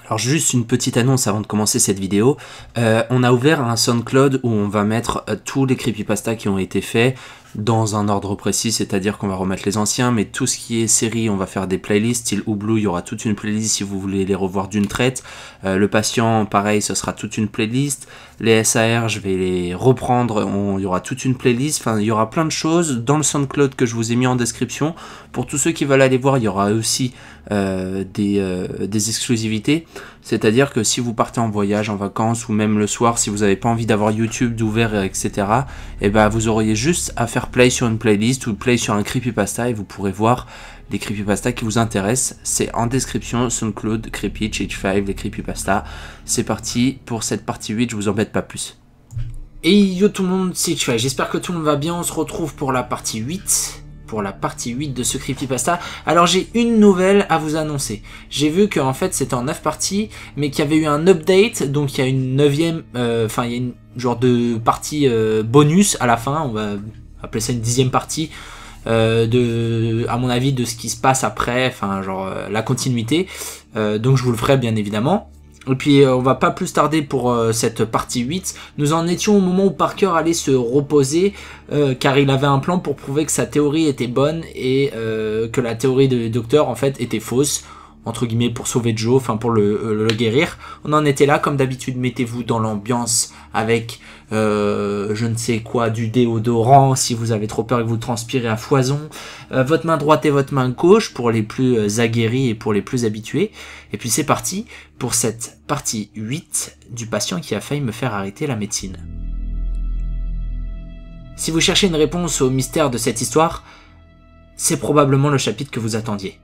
Alors juste une petite annonce avant de commencer cette vidéo, on a ouvert un SoundCloud où on va mettre tous les creepypastas qui ont été faits dans un ordre précis, c'est-à-dire qu'on va remettre les anciens, mais tout ce qui est série, on va faire des playlists, style Oublou, il y aura toute une playlist si vous voulez les revoir d'une traite, le patient, pareil, ce sera toute une playlist, les SAR, je vais les reprendre, il y aura toute une playlist, enfin il y aura plein de choses dans le SoundCloud que je vous ai mis en description. Pour tous ceux qui veulent aller voir, il y aura aussi des exclusivités, c'est-à-dire que si vous partez en voyage, en vacances ou même le soir, si vous n'avez pas envie d'avoir YouTube d'ouvert, etc., et ben vous auriez juste à faire play sur une playlist ou play sur un creepypasta et vous pourrez voir les creepypastas qui vous intéressent. C'est en description, SoundCloud, Creepy, H5, les creepypastas. C'est parti pour cette partie 8, je vous embête pas plus. Et yo tout le monde, c'est H5, j'espère que tout le monde va bien, on se retrouve pour la partie 8. Pour la partie 8 de ce creepypasta. Alors j'ai une nouvelle à vous annoncer. J'ai vu qu'en fait c'était en 9 parties, mais qu'il y avait eu un update, donc il y a une 9ème, enfin il y a une genre de partie bonus à la fin, on va appeler ça une 10ème partie, à mon avis de ce qui se passe après, enfin genre la continuité, donc je vous le ferai bien évidemment. Et puis on va pas plus tarder pour cette partie 8. Nous en étions au moment où Parker allait se reposer, car il avait un plan pour prouver que sa théorie était bonne et que la théorie du docteur en fait était fausse, entre guillemets, pour sauver Joe, enfin pour le guérir. On en était là, comme d'habitude, mettez-vous dans l'ambiance avec je ne sais quoi, du déodorant si vous avez trop peur et que vous transpirez à foison, votre main droite et votre main gauche pour les plus aguerris et pour les plus habitués. Et puis c'est parti pour cette partie 8 du patient qui a failli me faire arrêter la médecine. Si vous cherchez une réponse au mystère de cette histoire, c'est probablement le chapitre que vous attendiez.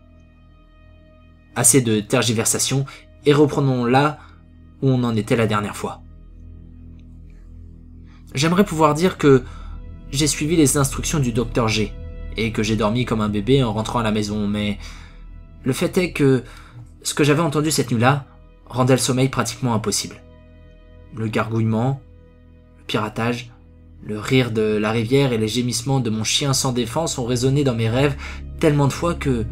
Assez de tergiversation et reprenons là où on en était la dernière fois. J'aimerais pouvoir dire que j'ai suivi les instructions du docteur G et que j'ai dormi comme un bébé en rentrant à la maison, mais le fait est que ce que j'avais entendu cette nuit-là rendait le sommeil pratiquement impossible. Le gargouillement, le piratage, le rire de la rivière et les gémissements de mon chien sans défense ont résonné dans mes rêves tellement de fois que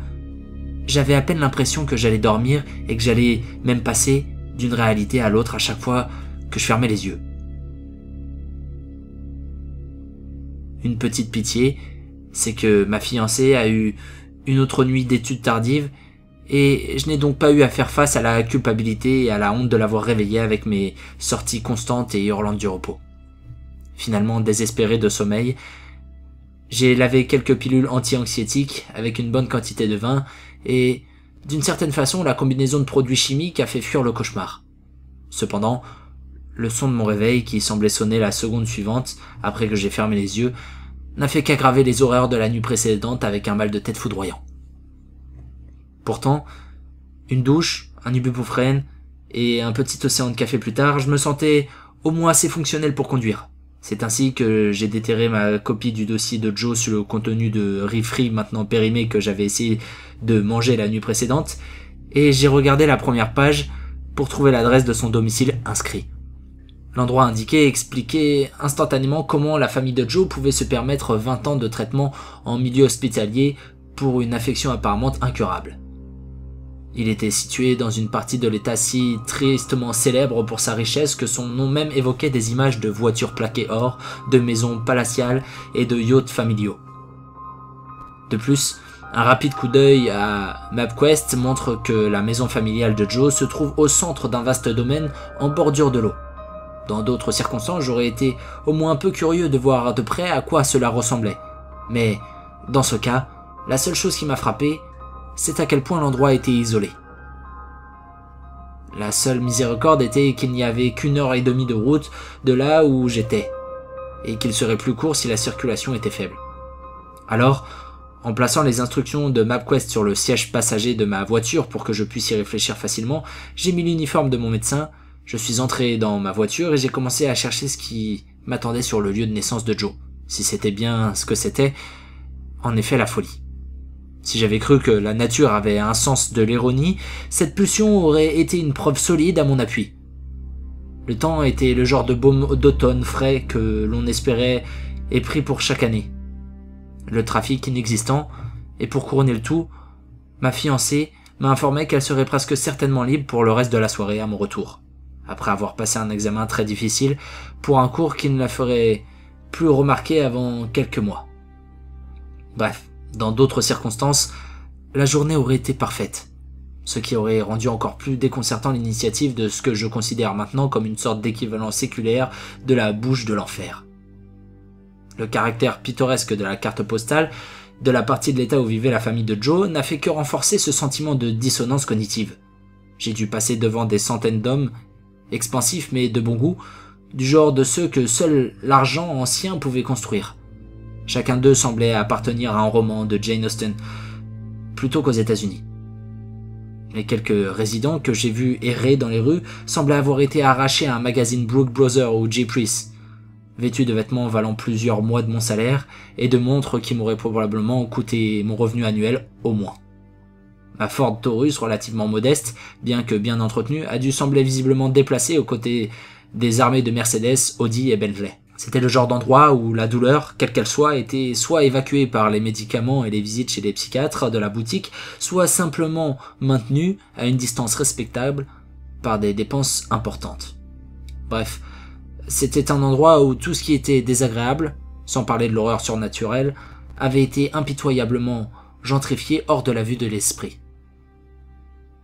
j'avais à peine l'impression que j'allais dormir et que j'allais même passer d'une réalité à l'autre à chaque fois que je fermais les yeux. Une petite pitié, c'est que ma fiancée a eu une autre nuit d'études tardives et je n'ai donc pas eu à faire face à la culpabilité et à la honte de l'avoir réveillée avec mes sorties constantes et hurlantes du repos. Finalement, désespéré de sommeil, j'ai lavé quelques pilules anti-anxiétiques avec une bonne quantité de vin et, d'une certaine façon, la combinaison de produits chimiques a fait fuir le cauchemar. Cependant, le son de mon réveil, qui semblait sonner la seconde suivante, après que j'ai fermé les yeux, n'a fait qu'aggraver les horreurs de la nuit précédente avec un mal de tête foudroyant. Pourtant, une douche, un ibuprofène et un petit océan de café plus tard, je me sentais au moins assez fonctionnel pour conduire. C'est ainsi que j'ai déterré ma copie du dossier de Joe sur le contenu de riz frit maintenant périmé que j'avais essayé de manger la nuit précédente, et j'ai regardé la première page pour trouver l'adresse de son domicile inscrit. L'endroit indiqué expliquait instantanément comment la famille de Joe pouvait se permettre 20 ans de traitement en milieu hospitalier pour une affection apparemment incurable. Il était situé dans une partie de l'État si tristement célèbre pour sa richesse que son nom même évoquait des images de voitures plaquées or, de maisons palatiales et de yachts familiaux. De plus, un rapide coup d'œil à MapQuest montre que la maison familiale de Joe se trouve au centre d'un vaste domaine en bordure de l'eau. Dans d'autres circonstances, j'aurais été au moins un peu curieux de voir de près à quoi cela ressemblait. Mais, dans ce cas, la seule chose qui m'a frappé, c'est à quel point l'endroit était isolé. La seule miséricorde était qu'il n'y avait qu'1 heure et demie de route de là où j'étais, et qu'il serait plus court si la circulation était faible. Alors, en plaçant les instructions de MapQuest sur le siège passager de ma voiture pour que je puisse y réfléchir facilement, j'ai mis l'uniforme de mon médecin, je suis entré dans ma voiture et j'ai commencé à chercher ce qui m'attendait sur le lieu de naissance de Joe, si c'était bien ce que c'était, en effet la folie. Si j'avais cru que la nature avait un sens de l'ironie, cette pulsion aurait été une preuve solide à mon appui. Le temps était le genre de baume d'automne frais que l'on espérait et pris pour chaque année. Le trafic inexistant, et pour couronner le tout, ma fiancée m'a informé qu'elle serait presque certainement libre pour le reste de la soirée à mon retour, après avoir passé un examen très difficile pour un cours qui ne la ferait plus remarquer avant quelques mois. Bref, dans d'autres circonstances, la journée aurait été parfaite, ce qui aurait rendu encore plus déconcertant l'initiative de ce que je considère maintenant comme une sorte d'équivalent séculaire de la bouche de l'enfer. Le caractère pittoresque de la carte postale de la partie de l'état où vivait la famille de Joe n'a fait que renforcer ce sentiment de dissonance cognitive. J'ai dû passer devant des centaines d'hommes, expansifs mais de bon goût, du genre de ceux que seul l'argent ancien pouvait construire. Chacun d'eux semblait appartenir à un roman de Jane Austen, plutôt qu'aux États-Unis. Les quelques résidents que j'ai vus errer dans les rues semblaient avoir été arrachés à un magazine Brooks Brothers ou J-Priest, vêtus de vêtements valant plusieurs mois de mon salaire et de montres qui m'auraient probablement coûté mon revenu annuel au moins. Ma Ford Taurus, relativement modeste, bien que bien entretenue, a dû sembler visiblement déplacée aux côtés des armées de Mercedes, Audi et Bentley. C'était le genre d'endroit où la douleur, quelle qu'elle soit, était soit évacuée par les médicaments et les visites chez les psychiatres de la boutique, soit simplement maintenue à une distance respectable par des dépenses importantes. Bref, c'était un endroit où tout ce qui était désagréable, sans parler de l'horreur surnaturelle, avait été impitoyablement gentrifié hors de la vue de l'esprit.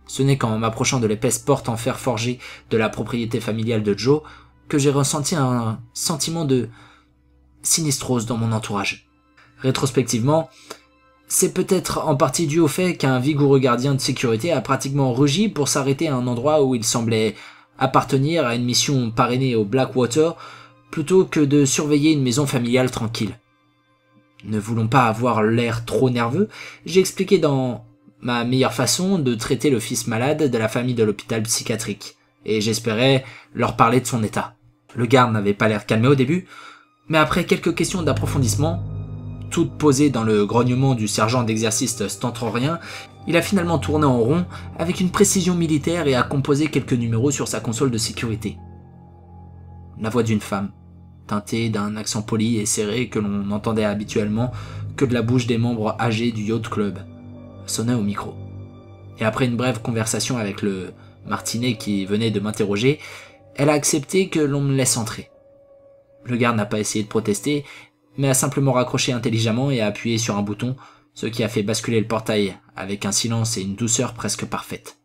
Ce n'est qu'en m'approchant de l'épaisse porte en fer forgé de la propriété familiale de Joe que j'ai ressenti un sentiment de sinistrose dans mon entourage. Rétrospectivement, c'est peut-être en partie dû au fait qu'un vigoureux gardien de sécurité a pratiquement rugi pour s'arrêter à un endroit où il semblait appartenir à une mission parrainée au Blackwater plutôt que de surveiller une maison familiale tranquille. Ne voulant pas avoir l'air trop nerveux, j'ai expliqué dans ma meilleure façon de traiter le fils malade de la famille de l'hôpital psychiatrique, et j'espérais leur parler de son état. Le garde n'avait pas l'air calmé au début, mais après quelques questions d'approfondissement, toutes posées dans le grognement du sergent d'exercice stentorien, il a finalement tourné en rond avec une précision militaire et a composé quelques numéros sur sa console de sécurité. La voix d'une femme, teintée d'un accent poli et serré que l'on n'entendait habituellement que de la bouche des membres âgés du Yacht Club, sonnait au micro. Et après une brève conversation avec le martinet qui venait de m'interroger, elle a accepté que l'on me laisse entrer. Le garde n'a pas essayé de protester, mais a simplement raccroché intelligemment et a appuyé sur un bouton, ce qui a fait basculer le portail avec un silence et une douceur presque parfaite.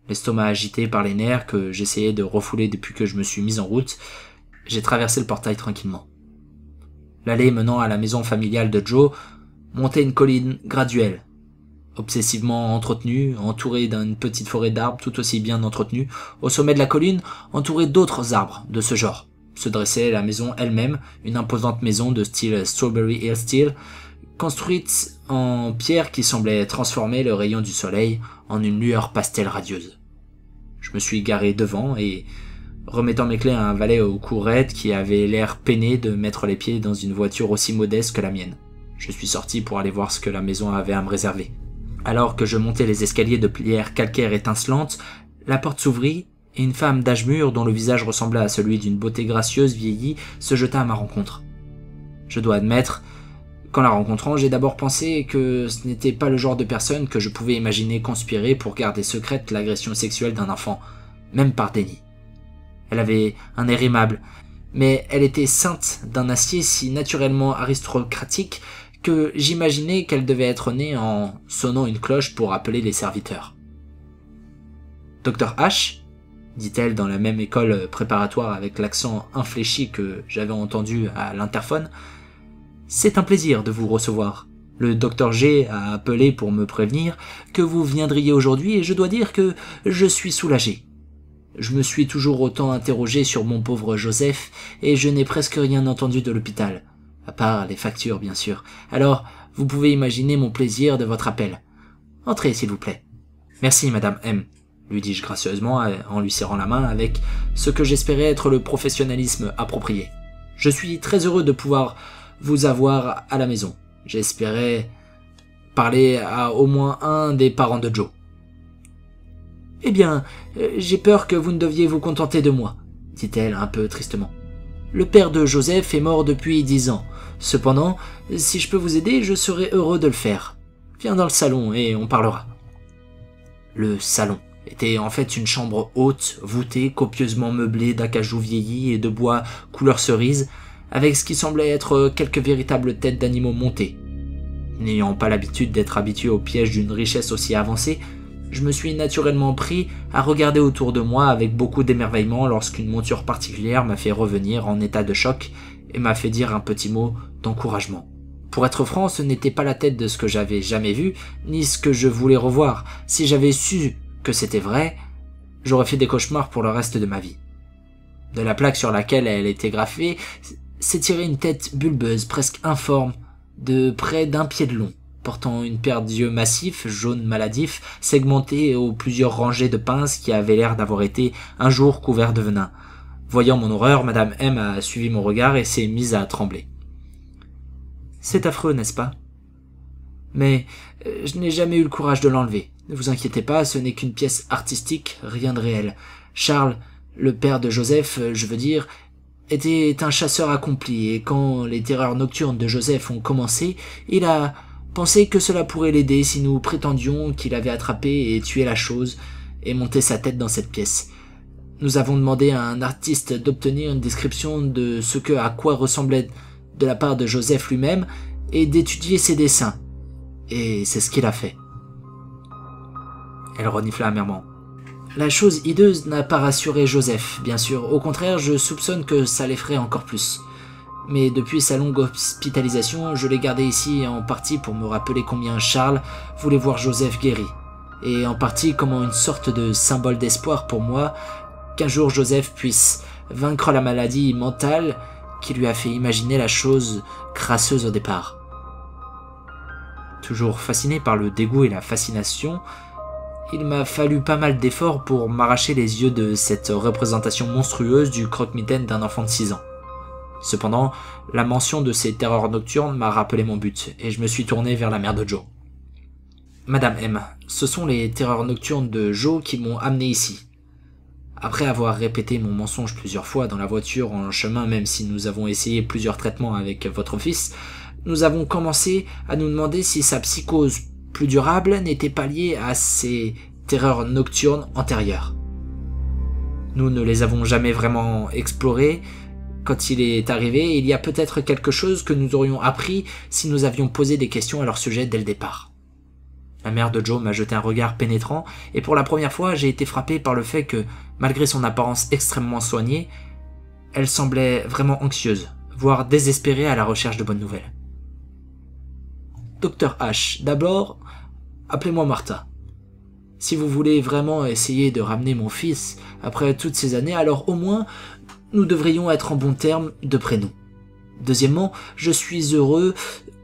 L'estomac agité par les nerfs que j'essayais de refouler depuis que je me suis mis en route, j'ai traversé le portail tranquillement. L'allée menant à la maison familiale de Joe montait une colline graduelle, obsessivement entretenue, entourée d'une petite forêt d'arbres tout aussi bien entretenue. Au sommet de la colline, entourée d'autres arbres de ce genre, se dressait la maison elle-même, une imposante maison de style Strawberry Hill Style, construite en pierre qui semblait transformer le rayon du soleil en une lueur pastel radieuse. Je me suis garé devant et, remettant mes clés à un valet au cou raide qui avait l'air peiné de mettre les pieds dans une voiture aussi modeste que la mienne, je suis sorti pour aller voir ce que la maison avait à me réserver. Alors que je montais les escaliers de pierre calcaire étincelante, la porte s'ouvrit et une femme d'âge mûr dont le visage ressemblait à celui d'une beauté gracieuse vieillie se jeta à ma rencontre. Je dois admettre qu'en la rencontrant, j'ai d'abord pensé que ce n'était pas le genre de personne que je pouvais imaginer conspirer pour garder secrète l'agression sexuelle d'un enfant, même par déni. Elle avait un air aimable, mais elle était ceinte d'un acier si naturellement aristocratique que j'imaginais qu'elle devait être née en sonnant une cloche pour appeler les serviteurs. « Dr H ?» dit-elle dans la même école préparatoire avec l'accent infléchi que j'avais entendu à l'interphone. « C'est un plaisir de vous recevoir. Le Dr G a appelé pour me prévenir que vous viendriez aujourd'hui et je dois dire que je suis soulagé. Je me suis toujours autant interrogé sur mon pauvre Joseph et je n'ai presque rien entendu de l'hôpital. À part les factures, bien sûr. Alors, vous pouvez imaginer mon plaisir de votre appel. Entrez, s'il vous plaît. Merci, Madame M, lui dis-je gracieusement en lui serrant la main avec ce que j'espérais être le professionnalisme approprié. Je suis très heureux de pouvoir vous avoir à la maison. J'espérais parler à au moins un des parents de Joe. Eh bien, j'ai peur que vous ne deviez vous contenter de moi, dit-elle un peu tristement. Le père de Joseph est mort depuis 10 ans. Cependant, si je peux vous aider, je serai heureux de le faire. Viens dans le salon et on parlera. Le salon était en fait une chambre haute, voûtée, copieusement meublée d'acajou vieilli et de bois couleur cerise, avec ce qui semblait être quelques véritables têtes d'animaux montés. N'ayant pas l'habitude d'être habitué au piège d'une richesse aussi avancée, je me suis naturellement pris à regarder autour de moi avec beaucoup d'émerveillement lorsqu'une monture particulière m'a fait revenir en état de choc et m'a fait dire un petit mot d'encouragement. Pour être franc, ce n'était pas la tête de ce que j'avais jamais vu, ni ce que je voulais revoir. Si j'avais su que c'était vrai, j'aurais fait des cauchemars pour le reste de ma vie. De la plaque sur laquelle elle était graffée, s'étirait une tête bulbeuse, presque informe, de près d'1 pied de long, portant une paire d'yeux massifs, jaunes maladifs, segmentés aux plusieurs rangées de pinces qui avaient l'air d'avoir été un jour couverts de venin. Voyant mon horreur, Madame M a suivi mon regard et s'est mise à trembler. C'est affreux, n'est-ce pas? Mais je n'ai jamais eu le courage de l'enlever. Ne vous inquiétez pas, ce n'est qu'une pièce artistique, rien de réel. Charles, le père de Joseph, je veux dire, était un chasseur accompli, et quand les terreurs nocturnes de Joseph ont commencé, il a pensé que cela pourrait l'aider si nous prétendions qu'il avait attrapé et tué la chose, et monté sa tête dans cette pièce. Nous avons demandé à un artiste d'obtenir une description de ce à quoi ressemblait de la part de Joseph lui-même, et d'étudier ses dessins. Et c'est ce qu'il a fait. Elle renifla amèrement. La chose hideuse n'a pas rassuré Joseph, bien sûr. Au contraire, je soupçonne que ça l'effraie encore plus. Mais depuis sa longue hospitalisation, je l'ai gardé ici en partie pour me rappeler combien Charles voulait voir Joseph guéri. Et en partie comme une sorte de symbole d'espoir pour moi qu'un jour Joseph puisse vaincre la maladie mentale qui lui a fait imaginer la chose crasseuse au départ. Toujours fasciné par le dégoût et la fascination, il m'a fallu pas mal d'efforts pour m'arracher les yeux de cette représentation monstrueuse du croque-mitaine d'un enfant de 6 ans. Cependant, la mention de ces terreurs nocturnes m'a rappelé mon but, et je me suis tourné vers la mère de Joe. « Madame M, ce sont les terreurs nocturnes de Joe qui m'ont amené ici. Après avoir répété mon mensonge plusieurs fois dans la voiture en chemin, même si nous avons essayé plusieurs traitements avec votre fils, nous avons commencé à nous demander si sa psychose plus durable n'était pas liée à ces terreurs nocturnes antérieures. Nous ne les avons jamais vraiment explorées. Quand il est arrivé, il y a peut-être quelque chose que nous aurions appris si nous avions posé des questions à leur sujet dès le départ. » La mère de Joe m'a jeté un regard pénétrant, et pour la première fois, j'ai été frappé par le fait que, malgré son apparence extrêmement soignée, elle semblait vraiment anxieuse, voire désespérée à la recherche de bonnes nouvelles. « Docteur H, d'abord, appelez-moi Martha. Si vous voulez vraiment essayer de ramener mon fils après toutes ces années, alors au moins, nous devrions être en bons termes de prénom. Deuxièmement, je suis heureux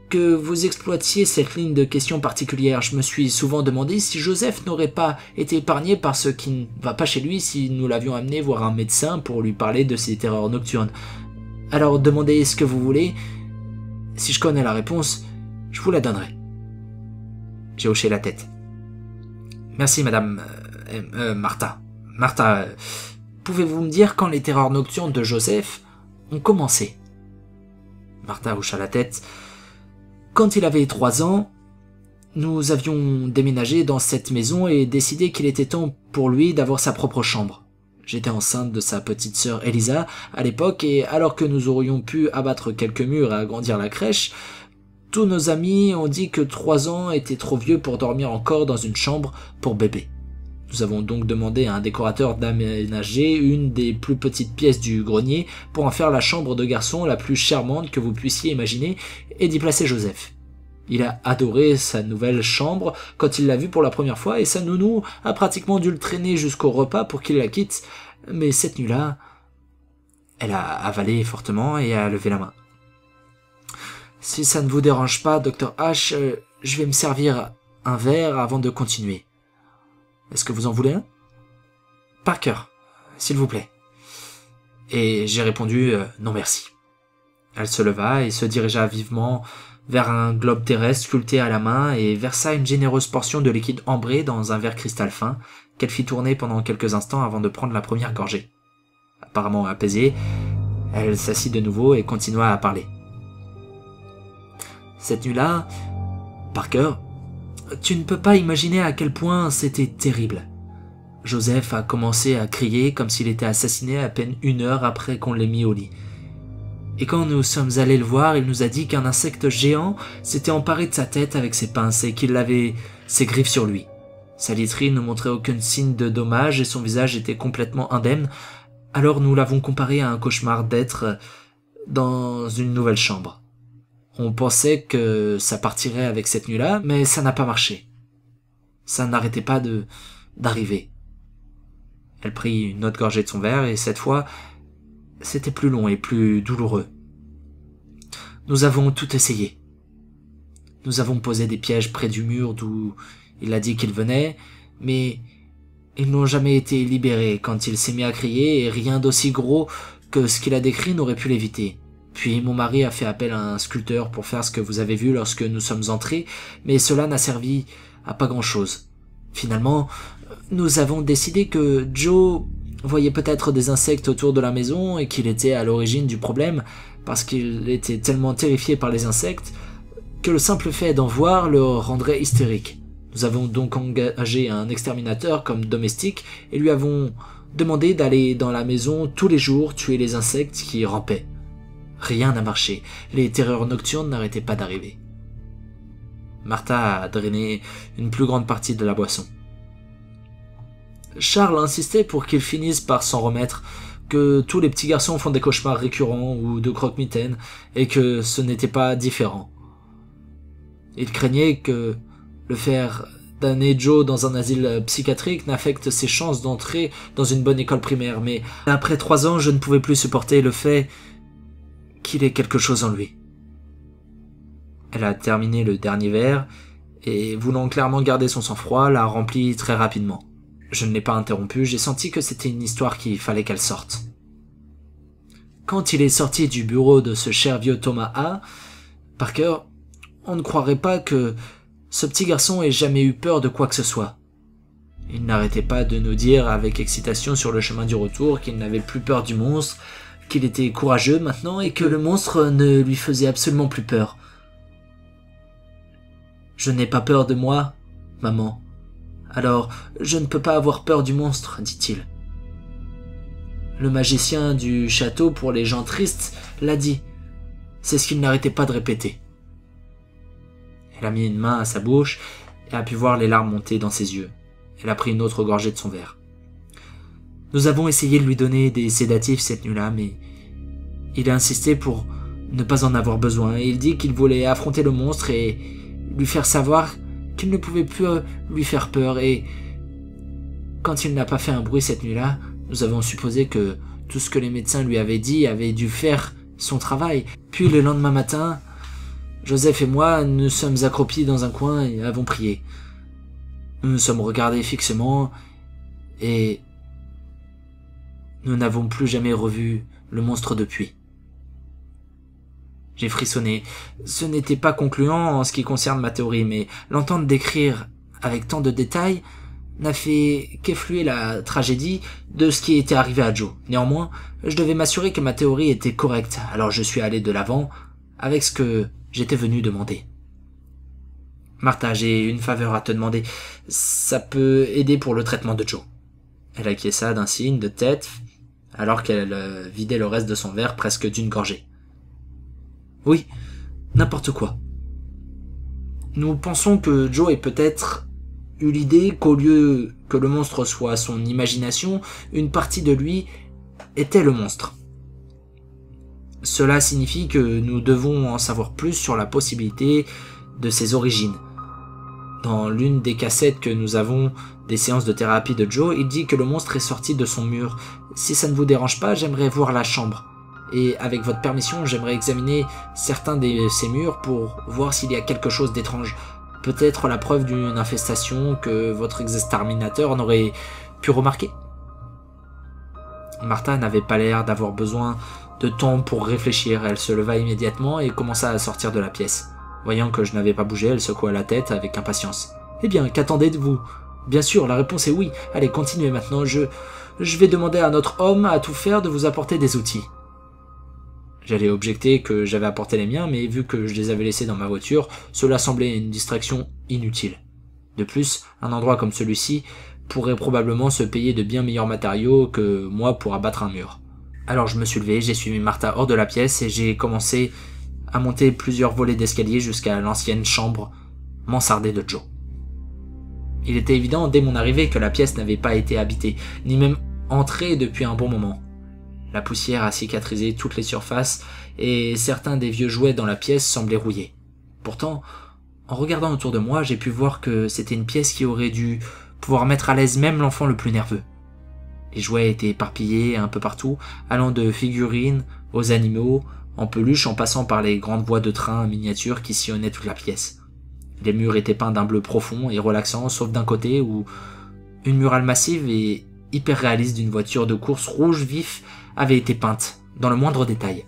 que vous exploitiez cette ligne de questions particulière. Je me suis souvent demandé si Joseph n'aurait pas été épargné par ce qui ne va pas chez lui si nous l'avions amené voir un médecin pour lui parler de ses terreurs nocturnes. Alors demandez ce que vous voulez. Si je connais la réponse, je vous la donnerai. » J'ai hoché la tête. « Merci, madame... Martha. Martha, pouvez-vous me dire quand les terreurs nocturnes de Joseph ont commencé ?» Martha hocha la tête. Quand il avait 3 ans, nous avions déménagé dans cette maison et décidé qu'il était temps pour lui d'avoir sa propre chambre. J'étais enceinte de sa petite sœur Elisa à l'époque, et alors que nous aurions pu abattre quelques murs et agrandir la crèche, tous nos amis ont dit que 3 ans était trop vieux pour dormir encore dans une chambre pour bébé. Nous avons donc demandé à un décorateur d'aménager une des plus petites pièces du grenier pour en faire la chambre de garçon la plus charmante que vous puissiez imaginer et d'y placer Joseph. Il a adoré sa nouvelle chambre quand il l'a vue pour la première fois et sa nounou a pratiquement dû le traîner jusqu'au repas pour qu'il la quitte. Mais cette nuit-là, elle a avalé fortement et a levé la main. « Si ça ne vous dérange pas, Dr H, je vais me servir un verre avant de continuer. Est-ce que vous en voulez un ? Parker, s'il vous plaît. » Et j'ai répondu « non merci ». Elle se leva et se dirigea vivement vers un globe terrestre sculpté à la main et versa une généreuse portion de liquide ambré dans un verre cristal fin qu'elle fit tourner pendant quelques instants avant de prendre la première gorgée. Apparemment apaisée, elle s'assit de nouveau et continua à parler. « Cette nuit-là, Parker, Tu ne peux pas imaginer à quel point c'était terrible. Joseph a commencé à crier comme s'il était assassiné à peine 1 heure après qu'on l'ait mis au lit. Et quand nous sommes allés le voir, il nous a dit qu'un insecte géant s'était emparé de sa tête avec ses pinces et qu'il avait ses griffes sur lui. Sa literie ne montrait aucun signe de dommage et son visage était complètement indemne, alors nous l'avons comparé à un cauchemar d'être dans une nouvelle chambre. On pensait que ça partirait avec cette nuit-là, mais ça n'a pas marché. Ça n'arrêtait pas d'arriver. Elle prit une autre gorgée de son verre et cette fois, c'était plus long et plus douloureux. Nous avons tout essayé. Nous avons posé des pièges près du mur d'où il a dit qu'il venait, mais ils n'ont jamais été libérés quand il s'est mis à crier et rien d'aussi gros que ce qu'il a décrit n'aurait pu l'éviter. Puis mon mari a fait appel à un sculpteur pour faire ce que vous avez vu lorsque nous sommes entrés, mais cela n'a servi à pas grand-chose. Finalement, nous avons décidé que Joe voyait peut-être des insectes autour de la maison et qu'il était à l'origine du problème parce qu'il était tellement terrifié par les insectes que le simple fait d'en voir le rendrait hystérique. Nous avons donc engagé un exterminateur comme domestique et lui avons demandé d'aller dans la maison tous les jours tuer les insectes qui rampaient. Rien n'a marché, les terreurs nocturnes n'arrêtaient pas d'arriver. Martha a drainé une plus grande partie de la boisson. Charles insistait pour qu'il finisse par s'en remettre, que tous les petits garçons font des cauchemars récurrents ou de croque-mitaines, et que ce n'était pas différent. Il craignait que le faire damner Joe dans un asile psychiatrique n'affecte ses chances d'entrer dans une bonne école primaire, mais après 3 ans, je ne pouvais plus supporter le fait qu'il ait quelque chose en lui. Elle a terminé le dernier verre, et voulant clairement garder son sang-froid, l'a rempli très rapidement. Je ne l'ai pas interrompu, j'ai senti que c'était une histoire qu'il fallait qu'elle sorte. Quand il est sorti du bureau de ce cher vieux Thomas A, Parker, on ne croirait pas que ce petit garçon ait jamais eu peur de quoi que ce soit. Il n'arrêtait pas de nous dire avec excitation sur le chemin du retour qu'il n'avait plus peur du monstre, qu'il était courageux maintenant et que le monstre ne lui faisait absolument plus peur. « Je n'ai pas peur de moi, maman. Alors, je ne peux pas avoir peur du monstre, dit-il. Le magicien du château pour les gens tristes l'a dit. C'est ce qu'il n'arrêtait pas de répéter. » Elle a mis une main à sa bouche et a pu voir les larmes monter dans ses yeux. Elle a pris une autre gorgée de son verre. Nous avons essayé de lui donner des sédatifs cette nuit-là, mais il a insisté pour ne pas en avoir besoin. Et il dit qu'il voulait affronter le monstre et lui faire savoir qu'il ne pouvait plus lui faire peur. Et quand il n'a pas fait un bruit cette nuit-là, nous avons supposé que tout ce que les médecins lui avaient dit avait dû faire son travail. Puis le lendemain matin, Joseph et moi nous sommes accroupis dans un coin et avons prié. Nous nous sommes regardés fixement et nous n'avons plus jamais revu le monstre depuis. J'ai frissonné. Ce n'était pas concluant en ce qui concerne ma théorie, mais l'entendre décrire avec tant de détails n'a fait qu'effluer la tragédie de ce qui était arrivé à Joe. Néanmoins, je devais m'assurer que ma théorie était correcte, alors je suis allé de l'avant avec ce que j'étais venu demander. Martha, j'ai une faveur à te demander. Ça peut aider pour le traitement de Joe. Elle acquiesça d'un signe de tête, alors qu'elle vidait le reste de son verre presque d'une gorgée. Oui, n'importe quoi. Nous pensons que Joe ait peut-être eu l'idée qu'au lieu que le monstre soit son imagination, une partie de lui était le monstre. Cela signifie que nous devons en savoir plus sur la possibilité de ses origines. Dans l'une des cassettes que nous avons des séances de thérapie de Joe, il dit que le monstre est sorti de son mur. Si ça ne vous dérange pas, j'aimerais voir la chambre. Et avec votre permission, j'aimerais examiner certains de ces murs pour voir s'il y a quelque chose d'étrange. Peut-être la preuve d'une infestation que votre exterminateur n'aurait pu remarquer. Martha n'avait pas l'air d'avoir besoin de temps pour réfléchir. Elle se leva immédiatement et commença à sortir de la pièce. Voyant que je n'avais pas bougé, elle secoua la tête avec impatience. « Eh bien, qu'attendez-vous ? Bien sûr, la réponse est oui. Allez, continuez maintenant. Je vais demander à notre homme à tout faire de vous apporter des outils. » J'allais objecter que j'avais apporté les miens, mais vu que je les avais laissés dans ma voiture, cela semblait une distraction inutile. De plus, un endroit comme celui-ci pourrait probablement se payer de bien meilleurs matériaux que moi pour abattre un mur. Alors je me suis levé, j'ai suivi Martha hors de la pièce et j'ai commencé à monter plusieurs volets d'escalier jusqu'à l'ancienne chambre mansardée de Joe. Il était évident dès mon arrivée que la pièce n'avait pas été habitée, ni même entrée depuis un bon moment. La poussière a cicatrisé toutes les surfaces et certains des vieux jouets dans la pièce semblaient rouillés. Pourtant, en regardant autour de moi, j'ai pu voir que c'était une pièce qui aurait dû pouvoir mettre à l'aise même l'enfant le plus nerveux. Les jouets étaient éparpillés un peu partout, allant de figurines aux animaux, en peluche en passant par les grandes voies de train miniatures qui sillonnaient toute la pièce. Les murs étaient peints d'un bleu profond et relaxant, sauf d'un côté où une murale massive et hyper réaliste d'une voiture de course rouge vif avait été peinte, dans le moindre détail.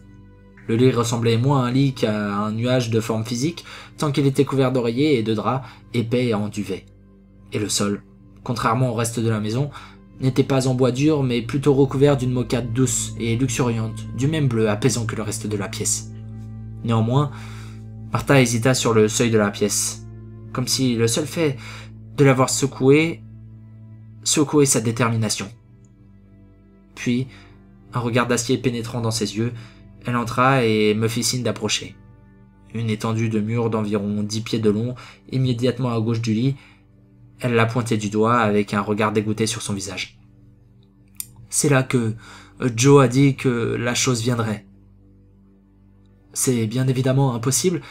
Le lit ressemblait moins à un lit qu'à un nuage de forme physique, tant qu'il était couvert d'oreillers et de draps épais et en duvet. Et le sol, contrairement au reste de la maison, n'était pas en bois dur, mais plutôt recouvert d'une moquette douce et luxuriante, du même bleu apaisant que le reste de la pièce. Néanmoins, Martha hésita sur le seuil de la pièce, comme si le seul fait de l'avoir secoué sa détermination. Puis, un regard d'acier pénétrant dans ses yeux, elle entra et me fit signe d'approcher. Une étendue de mur d'environ 10 pieds de long, immédiatement à gauche du lit, elle la pointait du doigt avec un regard dégoûté sur son visage. C'est là que Joe a dit que la chose viendrait. C'est bien évidemment impossible,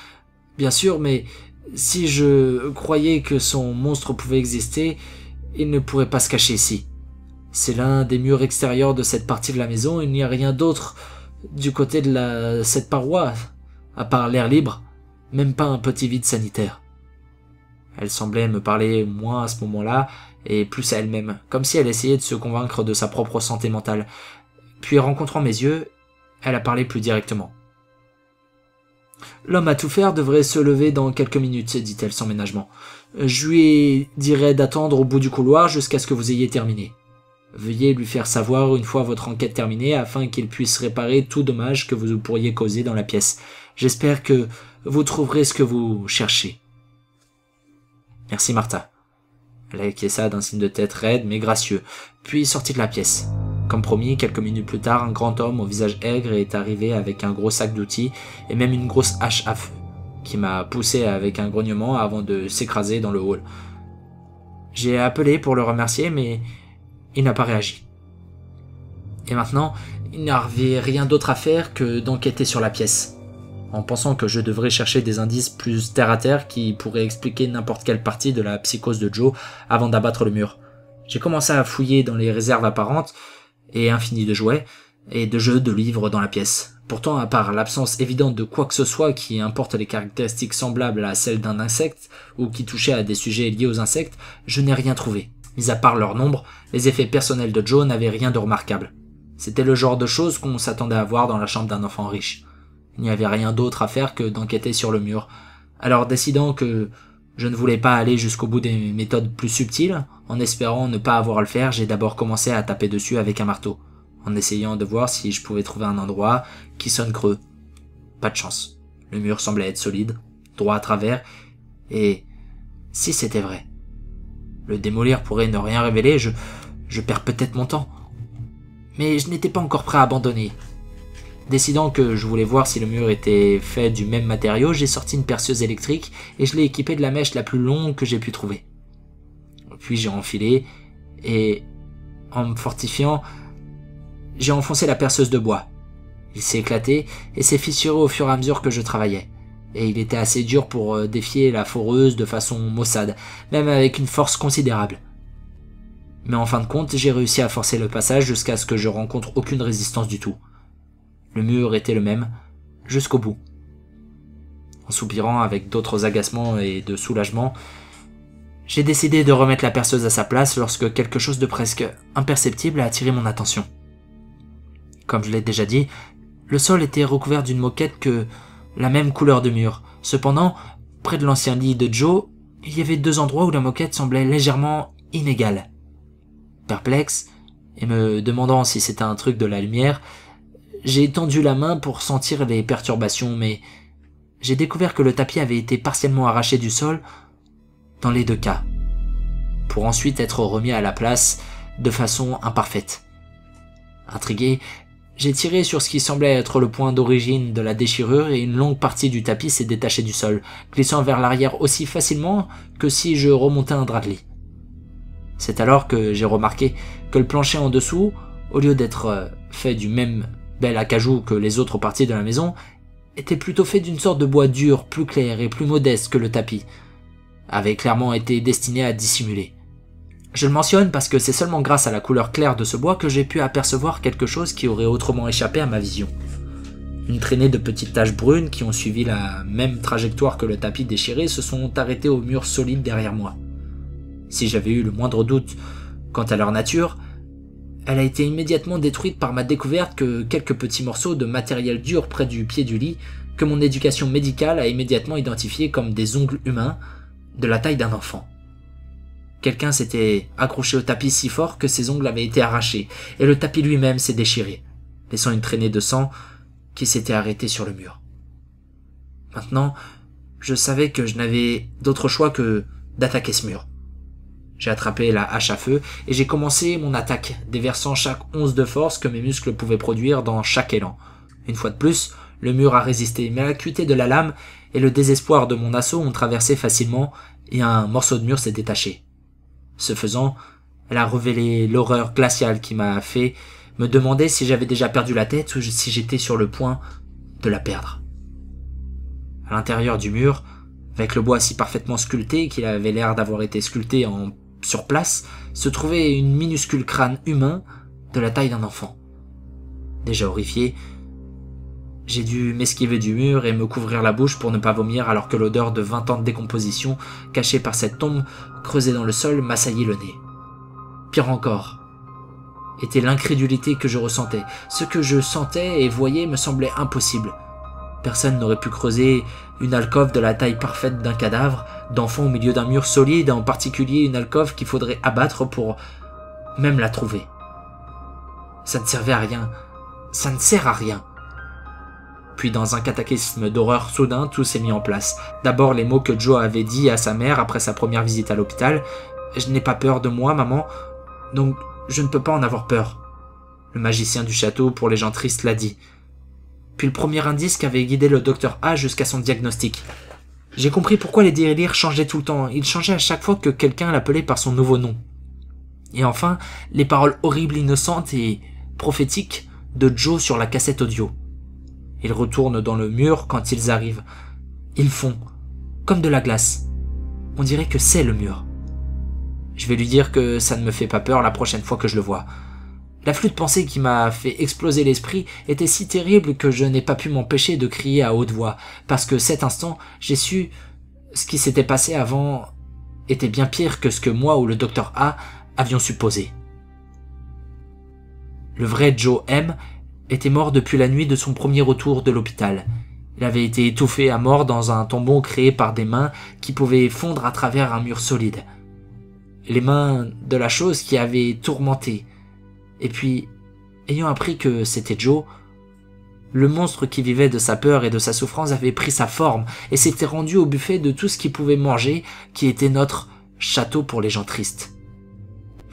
bien sûr, mais si je croyais que son monstre pouvait exister, il ne pourrait pas se cacher ici. C'est l'un des murs extérieurs de cette partie de la maison, il n'y a rien d'autre du côté de cette paroi, à part l'air libre, même pas un petit vide sanitaire. Elle semblait me parler moins à ce moment-là, et plus à elle-même, comme si elle essayait de se convaincre de sa propre santé mentale. Puis rencontrant mes yeux, elle a parlé plus directement. « L'homme à tout faire devrait se lever dans quelques minutes, dit-elle sans ménagement. Je lui dirai d'attendre au bout du couloir jusqu'à ce que vous ayez terminé. Veuillez lui faire savoir une fois votre enquête terminée afin qu'il puisse réparer tout dommage que vous pourriez causer dans la pièce. J'espère que vous trouverez ce que vous cherchez. » Merci Martha. Elle acquiesça d'un signe de tête raide mais gracieux, puis sortit de la pièce. Comme promis, quelques minutes plus tard, un grand homme au visage aigre est arrivé avec un gros sac d'outils et même une grosse hache à feu, qui m'a poussé avec un grognement avant de s'écraser dans le hall. J'ai appelé pour le remercier, mais il n'a pas réagi. Et maintenant, il n'y avait rien d'autre à faire que d'enquêter sur la pièce, en pensant que je devrais chercher des indices plus terre-à-terre qui pourraient expliquer n'importe quelle partie de la psychose de Joe avant d'abattre le mur. J'ai commencé à fouiller dans les réserves apparentes et infinies de jouets et de jeux de livres dans la pièce. Pourtant, à part l'absence évidente de quoi que ce soit qui importe les caractéristiques semblables à celles d'un insecte ou qui touchait à des sujets liés aux insectes, je n'ai rien trouvé. Mis à part leur nombre, les effets personnels de Joe n'avaient rien de remarquable. C'était le genre de choses qu'on s'attendait à voir dans la chambre d'un enfant riche. Il n'y avait rien d'autre à faire que d'enquêter sur le mur. Alors, décidant que je ne voulais pas aller jusqu'au bout des méthodes plus subtiles, en espérant ne pas avoir à le faire, j'ai d'abord commencé à taper dessus avec un marteau, en essayant de voir si je pouvais trouver un endroit qui sonne creux. Pas de chance. Le mur semblait être solide, droit à travers, et si c'était vrai, le démolir pourrait ne rien révéler, je perds peut-être mon temps. Mais je n'étais pas encore prêt à abandonner. Décidant que je voulais voir si le mur était fait du même matériau, j'ai sorti une perceuse électrique et je l'ai équipée de la mèche la plus longue que j'ai pu trouver. Puis j'ai enfilé et, en me fortifiant, j'ai enfoncé la perceuse de bois. Il s'est éclaté et s'est fissuré au fur et à mesure que je travaillais. Et il était assez dur pour défier la foreuse de façon maussade, même avec une force considérable. Mais en fin de compte, j'ai réussi à forcer le passage jusqu'à ce que je rencontre aucune résistance du tout. Le mur était le même, jusqu'au bout. En soupirant avec d'autres agacements et de soulagement, j'ai décidé de remettre la perceuse à sa place lorsque quelque chose de presque imperceptible a attiré mon attention. Comme je l'ai déjà dit, le sol était recouvert d'une moquette que la même couleur de mur. Cependant, près de l'ancien lit de Joe, il y avait 2 endroits où la moquette semblait légèrement inégale. Perplexe, et me demandant si c'était un truc de la lumière, j'ai tendu la main pour sentir les perturbations, mais j'ai découvert que le tapis avait été partiellement arraché du sol dans les 2 cas. pour ensuite être remis à la place de façon imparfaite. Intrigué, j'ai tiré sur ce qui semblait être le point d'origine de la déchirure et une longue partie du tapis s'est détachée du sol, glissant vers l'arrière aussi facilement que si je remontais un drap de lit. C'est alors que j'ai remarqué que le plancher en dessous, au lieu d'être fait du même bel acajou que les autres parties de la maison, était plutôt fait d'une sorte de bois dur, plus clair et plus modeste que le tapis, avait clairement été destiné à dissimuler. Je le mentionne parce que c'est seulement grâce à la couleur claire de ce bois que j'ai pu apercevoir quelque chose qui aurait autrement échappé à ma vision. Une traînée de petites taches brunes qui ont suivi la même trajectoire que le tapis déchiré se sont arrêtées au mur solide derrière moi. Si j'avais eu le moindre doute quant à leur nature, elle a été immédiatement détruite par ma découverte que quelques petits morceaux de matériel dur près du pied du lit que mon éducation médicale a immédiatement identifiés comme des ongles humains de la taille d'un enfant. Quelqu'un s'était accroché au tapis si fort que ses ongles avaient été arrachés, et le tapis lui-même s'est déchiré, laissant une traînée de sang qui s'était arrêtée sur le mur. Maintenant, je savais que je n'avais d'autre choix que d'attaquer ce mur. J'ai attrapé la hache à feu et j'ai commencé mon attaque, déversant chaque once de force que mes muscles pouvaient produire dans chaque élan. Une fois de plus, le mur a résisté, mais l'acuité de la lame et le désespoir de mon assaut ont traversé facilement et un morceau de mur s'est détaché. Ce faisant, elle a révélé l'horreur glaciale qui m'a fait me demander si j'avais déjà perdu la tête ou si j'étais sur le point de la perdre. À l'intérieur du mur, avec le bois si parfaitement sculpté qu'il avait l'air d'avoir été sculpté sur place, se trouvait une minuscule crâne humain de la taille d'un enfant. Déjà horrifié, j'ai dû m'esquiver du mur et me couvrir la bouche pour ne pas vomir alors que l'odeur de 20 ans de décomposition cachée par cette tombe creusée dans le sol m'assaillit le nez. Pire encore était l'incrédulité que je ressentais. Ce que je sentais et voyais me semblait impossible. Personne n'aurait pu creuser une alcôve de la taille parfaite d'un cadavre, d'enfant au milieu d'un mur solide, en particulier une alcôve qu'il faudrait abattre pour même la trouver. Ça ne servait à rien. Ça ne sert à rien. Puis dans un cataclysme d'horreur soudain, tout s'est mis en place. D'abord les mots que Joe avait dit à sa mère après sa première visite à l'hôpital. « Je n'ai pas peur de moi, maman, donc je ne peux pas en avoir peur. » Le magicien du château pour les gens tristes l'a dit. Puis le premier indice qu'avait guidé le docteur A jusqu'à son diagnostic. J'ai compris pourquoi les délires changeaient tout le temps. Ils changeaient à chaque fois que quelqu'un l'appelait par son nouveau nom. Et enfin, les paroles horribles, innocentes et prophétiques de Joe sur la cassette audio. Ils retournent dans le mur quand ils arrivent. Ils font comme de la glace. On dirait que c'est le mur. Je vais lui dire que ça ne me fait pas peur la prochaine fois que je le vois. L'afflux de pensée qui m'a fait exploser l'esprit était si terrible que je n'ai pas pu m'empêcher de crier à haute voix, parce que cet instant, j'ai su ce qui s'était passé avant était bien pire que ce que moi ou le docteur A avions supposé. Le vrai Joe M était mort depuis la nuit de son premier retour de l'hôpital. Il avait été étouffé à mort dans un tombeau créé par des mains qui pouvaient fondre à travers un mur solide. Les mains de la chose qui avait tourmenté. Et puis, ayant appris que c'était Joe, le monstre qui vivait de sa peur et de sa souffrance avait pris sa forme et s'était rendu au buffet de tout ce qu'il pouvait manger, qui était notre château pour les gens tristes.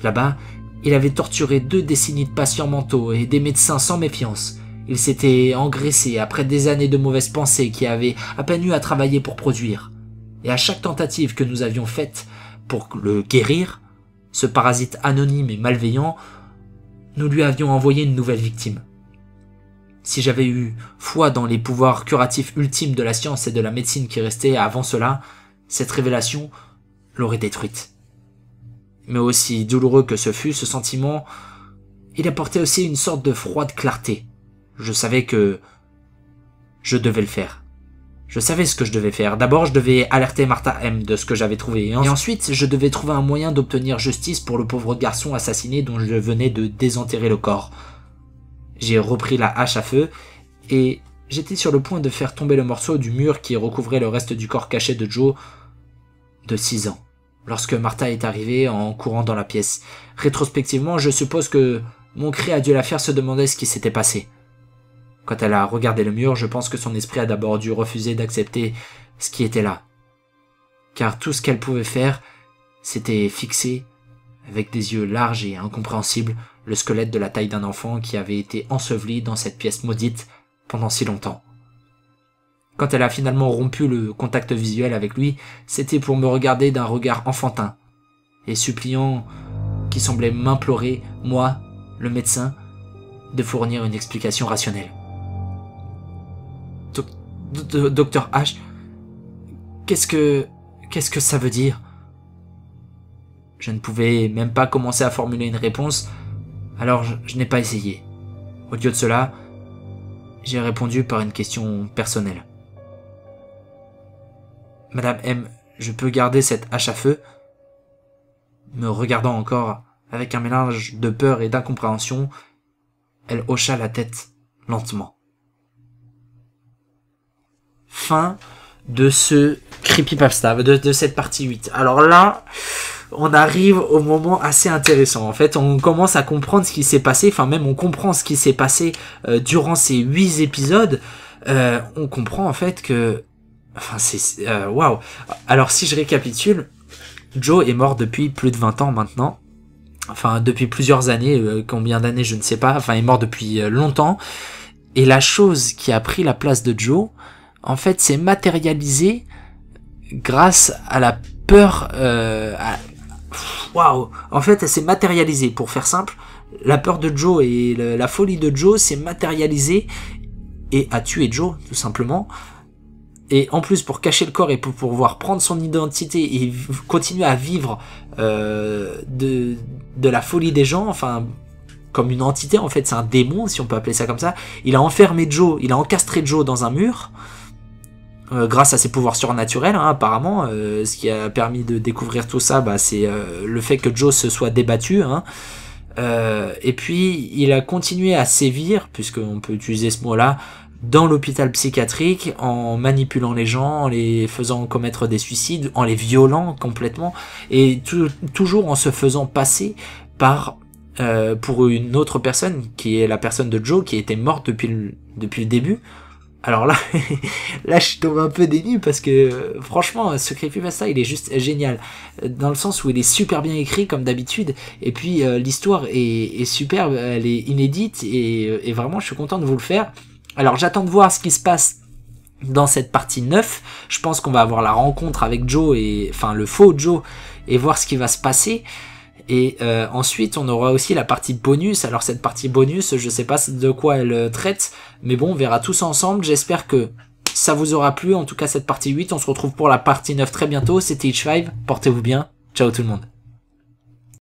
Là-bas, il avait torturé 2 décennies de patients mentaux et des médecins sans méfiance. Il s'était engraissé après des années de mauvaises pensées qui avaient à peine eu à travailler pour produire. Et à chaque tentative que nous avions faite pour le guérir, ce parasite anonyme et malveillant, nous lui avions envoyé une nouvelle victime. Si j'avais eu foi dans les pouvoirs curatifs ultimes de la science et de la médecine qui restaient avant cela, cette révélation l'aurait détruite. Mais aussi douloureux que ce fût, ce sentiment, il apportait aussi une sorte de froide clarté. Je savais que je devais le faire. Je savais ce que je devais faire. D'abord, je devais alerter Martha M de ce que j'avais trouvé. Et ensuite, je devais trouver un moyen d'obtenir justice pour le pauvre garçon assassiné dont je venais de désenterrer le corps. J'ai repris la hache à feu et j'étais sur le point de faire tomber le morceau du mur qui recouvrait le reste du corps caché de Joe de 6 ans. Lorsque Martha est arrivée en courant dans la pièce. Rétrospectivement, je suppose que mon cri a dû la faire se demander ce qui s'était passé. Quand elle a regardé le mur, je pense que son esprit a d'abord dû refuser d'accepter ce qui était là. Car tout ce qu'elle pouvait faire, s'était fixé, avec des yeux larges et incompréhensibles, le squelette de la taille d'un enfant qui avait été enseveli dans cette pièce maudite pendant si longtemps. Quand elle a finalement rompu le contact visuel avec lui, c'était pour me regarder d'un regard enfantin et suppliant qui semblait m'implorer, moi, le médecin, de fournir une explication rationnelle. Docteur H, qu'est-ce que ça veut dire? Je ne pouvais même pas commencer à formuler une réponse, alors je n'ai pas essayé. Au lieu de cela, j'ai répondu par une question personnelle. Madame M, je peux garder cette hache à feu? Me regardant encore avec un mélange de peur et d'incompréhension, elle hocha la tête lentement. Fin de ce creepypasta, de cette partie 8. Alors là, on arrive au moment assez intéressant. En fait, on commence à comprendre ce qui s'est passé, enfin même on comprend ce qui s'est passé durant ces 8 épisodes. On comprend en fait que... Enfin, c'est... Waouh. Alors si je récapitule, Joe est mort depuis plus de 20 ans maintenant. Enfin, depuis plusieurs années, combien d'années je ne sais pas. Enfin, il est mort depuis longtemps. Et la chose qui a pris la place de Joe, en fait, s'est matérialisée grâce à la peur... Waouh. En fait, elle s'est matérialisée. Pour faire simple, la peur de Joe et la folie de Joe s'est matérialisée et a tué Joe, tout simplement. Et en plus, pour cacher le corps et pour pouvoir prendre son identité et continuer à vivre de la folie des gens, enfin, comme une entité, en fait, c'est un démon, si on peut appeler ça comme ça. Il a enfermé Joe, il a encastré Joe dans un mur, grâce à ses pouvoirs surnaturels, hein, apparemment. Ce qui a permis de découvrir tout ça, bah, c'est le fait que Joe se soit débattu, hein. Et puis, il a continué à sévir, puisqu'on peut utiliser ce mot-là, dans l'hôpital psychiatrique, en manipulant les gens, en les faisant commettre des suicides, en les violant complètement, et toujours en se faisant passer par pour une autre personne, qui est la personne de Joe, qui était morte depuis le début. Alors là, là je tombe un peu dénu parce que franchement, ce creepypasta il est juste génial, dans le sens où il est super bien écrit comme d'habitude, et puis l'histoire est superbe, elle est inédite, et vraiment je suis content de vous le faire. Alors j'attends de voir ce qui se passe dans cette partie 9, je pense qu'on va avoir la rencontre avec Joe, enfin le faux Joe, et voir ce qui va se passer. Et ensuite on aura aussi la partie bonus. Alors cette partie bonus, je sais pas de quoi elle traite, mais bon, on verra tous ensemble. J'espère que ça vous aura plu, en tout cas cette partie 8. On se retrouve pour la partie 9 très bientôt. C'était Hitch5, portez-vous bien, ciao tout le monde.